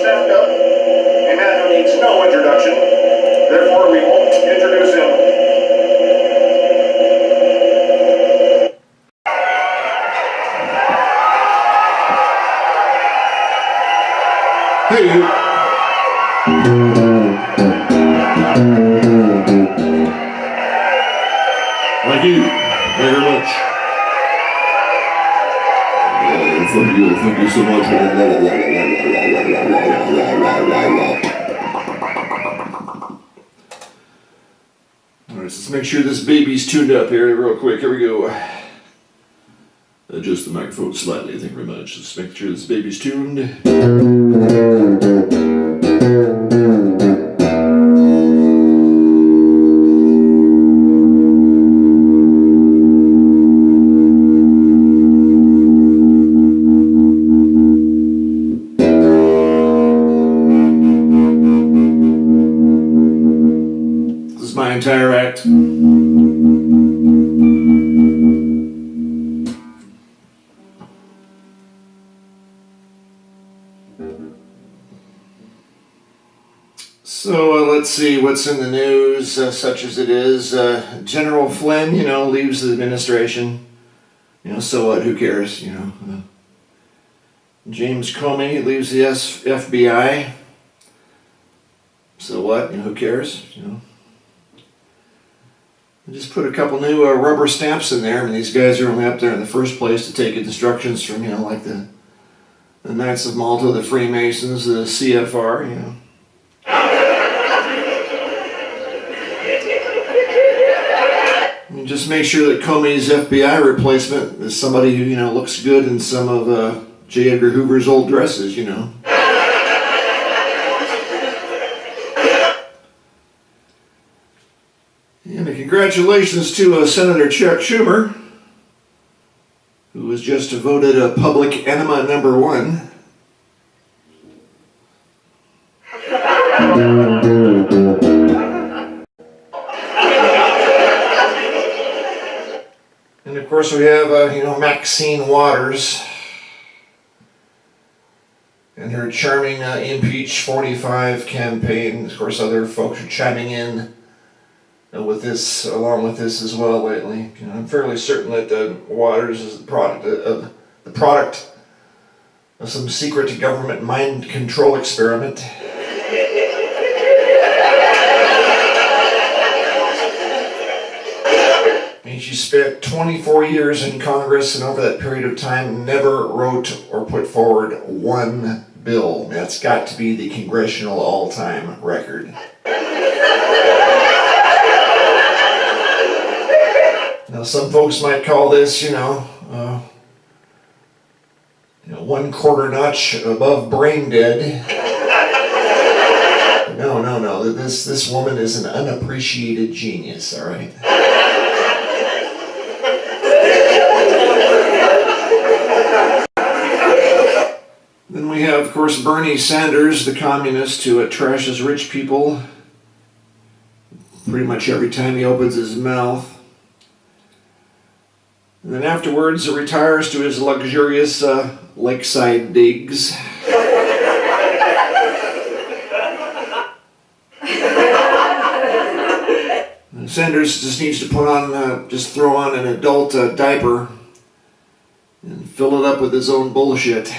stand-up. A man who needs no introduction. Therefore, we won't introduce him. Hey, you. Thank you very much. Thank you so much. All right, let's make sure this baby's tuned up here real quick. Here we go. Adjust the microphone slightly, thank you very much. Let's make sure this baby's tuned. This is my entire act. So let's see what's in the news, such as it is. General Flynn, leaves the administration. So what? Who cares? James Comey leaves the FBI. So what? Who cares? Just put a couple new rubber stamps in there. I mean, these guys are only up there in the first place to take instructions from, like the Knights of Malta, the Freemasons, the CFR, Just make sure that Comey's FBI replacement is somebody who, looks good in some of J. Edgar Hoover's old dresses, And congratulations to Senator Chuck Schumer, who was just voted a public enema #1. And of course we have, Maxine Waters and her charming Impeach 45 campaign. Of course, other folks are chiming in with this, along with this as well lately. I'm fairly certain that Waters is the product of some secret government mind control experiment. She spent 24 years in Congress, and over that period of time never wrote or put forward one bill. That's got to be the congressional all-time record. Now, some folks might call this, 1/4 notch above brain dead. No. This woman is an unappreciated genius, all right? Then we have, of course, Bernie Sanders, the communist, who trashes rich people pretty much every time he opens his mouth. And then afterwards, he retires to his luxurious lakeside digs. And Sanders just needs to put on, throw on an adult diaper and fill it up with his own bullshit.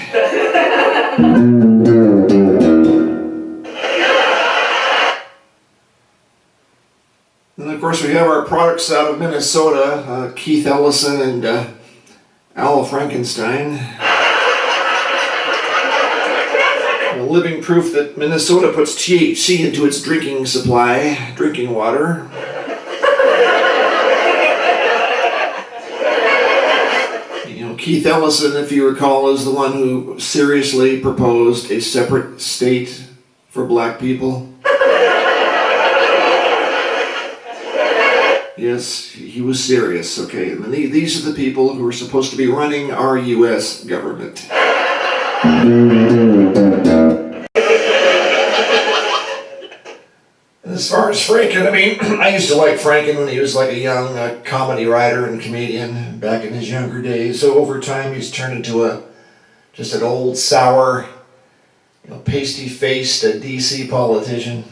And of course we have our products out of Minnesota, Keith Ellison and Al Frankenstein. Living proof that Minnesota puts THC into its drinking water. Keith Ellison, if you recall, is the one who seriously proposed a separate state for black people. Yes, he was serious, okay? And these are the people who are supposed to be running our U.S. government. As far as Franken, I used to like Franken when he was like a young comedy writer and comedian back in his younger days. So over time he's turned into just an old, sour, pasty-faced DC politician.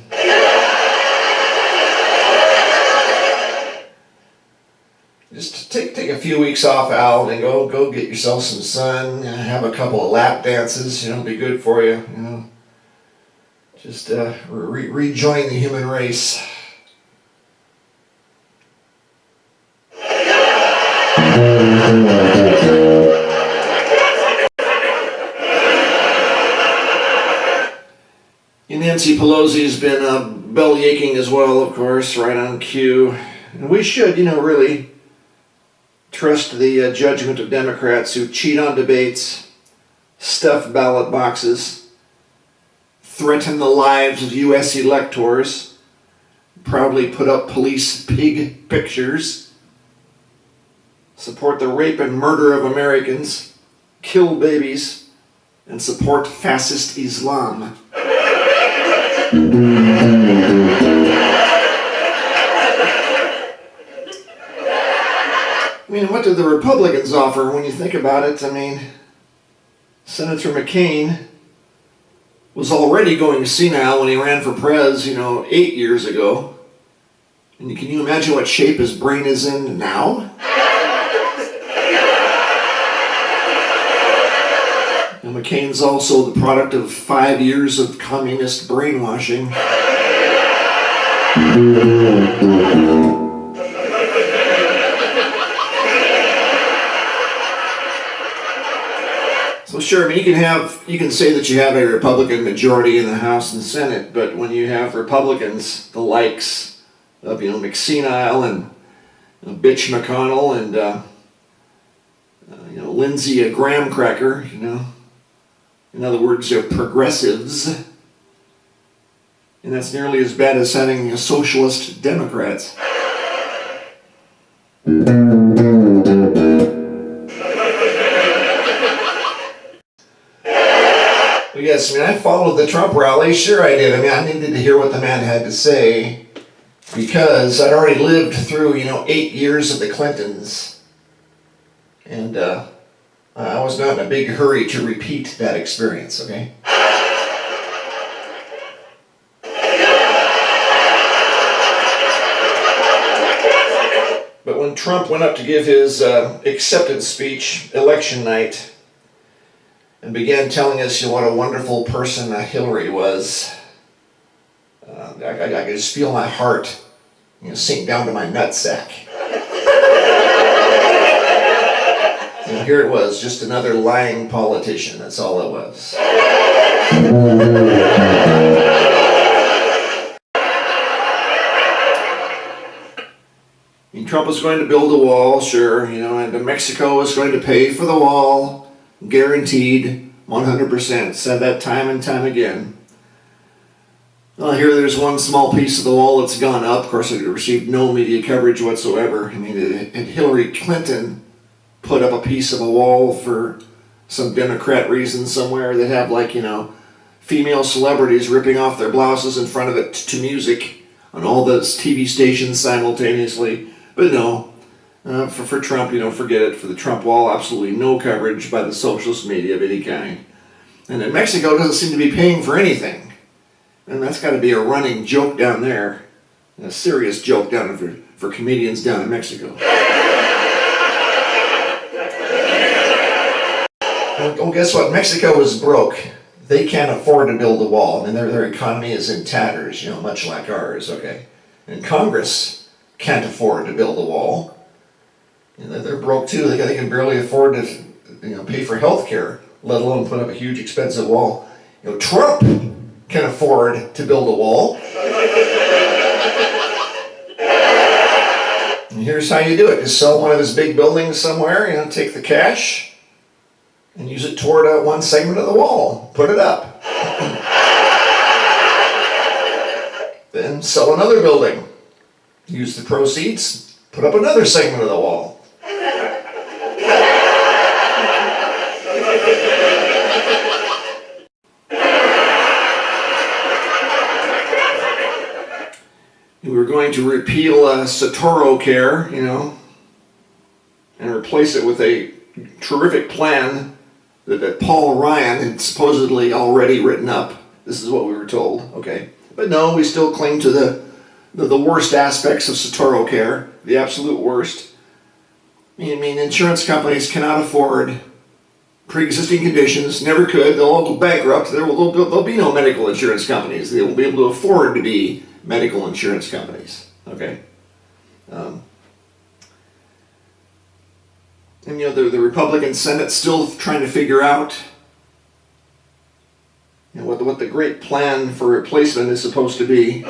Just take a few weeks off, Al, and go get yourself some sun. Have a couple of lap dances. Be good for you. Just rejoin the human race. Nancy Pelosi's been belly aching as well, of course, right on cue. And we should, really trust the judgment of Democrats who cheat on debates, stuff ballot boxes, threaten the lives of U.S. electors, proudly put up police pig pictures, support the rape and murder of Americans, kill babies, and support fascist Islam. What did the Republicans offer when you think about it? Senator McCain was already going senile when he ran for prez, 8 years ago. And can you imagine what shape his brain is in now? And McCain's also the product of 5 years of communist brainwashing. So sure, you can say that you have a Republican majority in the House and Senate, but when you have Republicans, the likes of McSenile and Bitch McConnell and Lindsey a graham cracker, in other words, they're progressives, and that's nearly as bad as having socialist Democrats. Yes, I followed the Trump rally. Sure I did. I needed to hear what the man had to say because I'd already lived through, 8 years of the Clintons. And I was not in a big hurry to repeat that experience, okay? But when Trump went up to give his acceptance speech election night, and began telling us what a wonderful person Hillary was, I could just feel my heart sink down to my nutsack. Here it was, just another lying politician. That's all it was. Trump was going to build a wall, sure, and Mexico was going to pay for the wall. Guaranteed, 100%. Said that time and time again. Well, here there's one small piece of the wall that's gone up. Of course, it received no media coverage whatsoever. And Hillary Clinton put up a piece of a wall for some Democrat reason somewhere that have female celebrities ripping off their blouses in front of it to music on all those TV stations simultaneously. But no. For Trump, forget it. For the Trump wall, absolutely no coverage by the socialist media of any kind. And then Mexico doesn't seem to be paying for anything. And that's got to be a running joke down there. A serious joke down for comedians down in Mexico. Well, guess what? Mexico is broke. They can't afford to build a wall. Their economy is in tatters, much like ours, okay? And Congress can't afford to build a wall. They're broke too. They can barely afford to, pay for health care, let alone put up a huge expensive wall. Trump can afford to build a wall. And here's how you do it: just sell one of his big buildings somewhere. Take the cash and use it toward one segment of the wall. Put it up. Then sell another building. Use the proceeds. Put up another segment of the wall. We were going to repeal Satoro Care, and replace it with a terrific plan that Paul Ryan had supposedly already written up. This is what we were told, okay? But no, we still cling to the worst aspects of Sotoro Care, the absolute worst. I mean, insurance companies cannot afford pre-existing conditions, never could. They'll all go bankrupt. There'll be no medical insurance companies. They will be able to afford to be medical insurance companies, okay? And the Republican Senate's still trying to figure out what the great plan for replacement is supposed to be.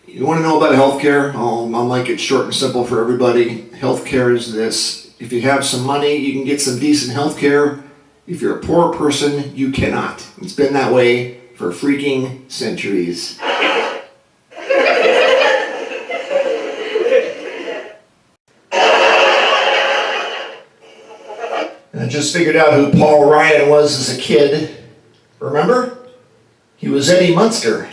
You want to know about healthcare? I'll make it short and simple for everybody. Healthcare is this. If you have some money, you can get some decent healthcare. If you're a poor person, you cannot. It's been that way for freaking centuries. I just figured out who Paul Ryan was as a kid. Remember? He was Eddie Munster.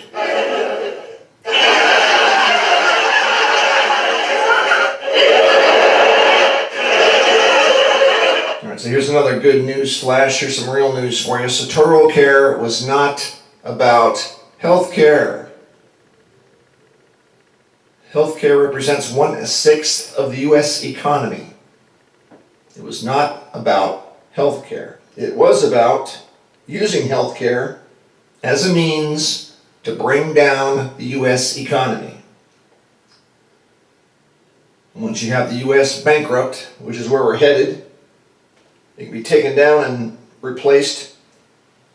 Alright, so here's another good news flash. Here's some real news for you. Sotoro Care was not about health care. Healthcare represents 1/6 of the U.S. economy. It was not about healthcare. It was about using healthcare as a means to bring down the U.S. economy. And once you have the U.S. bankrupt, which is where we're headed, it can be taken down and replaced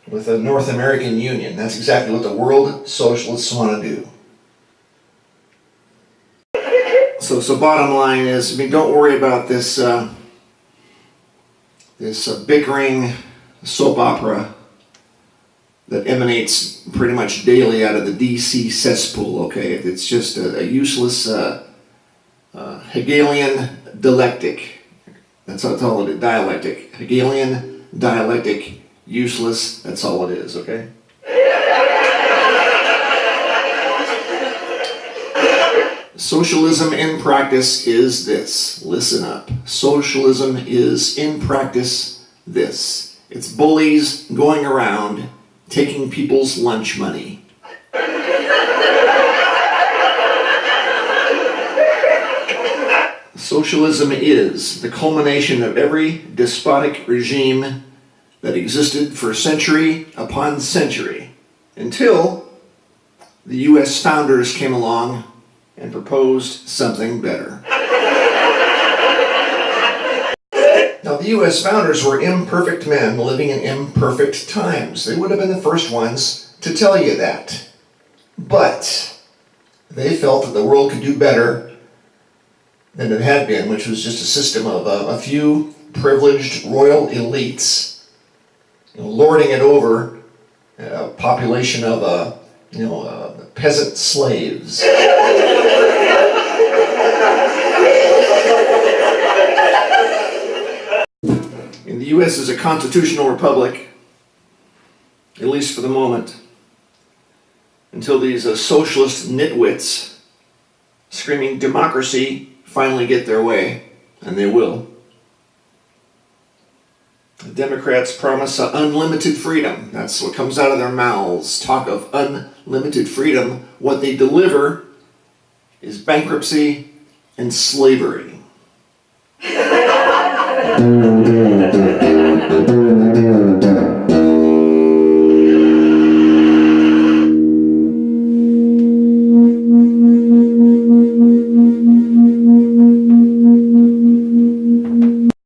with a North American Union. That's exactly what the world socialists want to do. So bottom line is, don't worry about this bickering soap opera that emanates pretty much daily out of the DC cesspool, okay? It's just a useless Hegelian dialectic. That's all it is, dialectic. Hegelian dialectic, useless, that's all it is, okay? Socialism in practice is this. Listen up. Socialism is in practice this. It's bullies going around taking people's lunch money. Socialism is the culmination of every despotic regime that existed for century upon century until the U.S. founders came along and proposed something better. Now, the U.S. founders were imperfect men living in imperfect times. They would have been the first ones to tell you that. But they felt that the world could do better than it had been, which was just a system of a few privileged royal elites lording it over a population of peasant slaves. And the U.S. is a constitutional republic, at least for the moment, until these socialist nitwits screaming democracy finally get their way, and they will. The Democrats promise unlimited freedom. That's what comes out of their mouths. Talk of unlimited freedom. What they deliver is bankruptcy and slavery.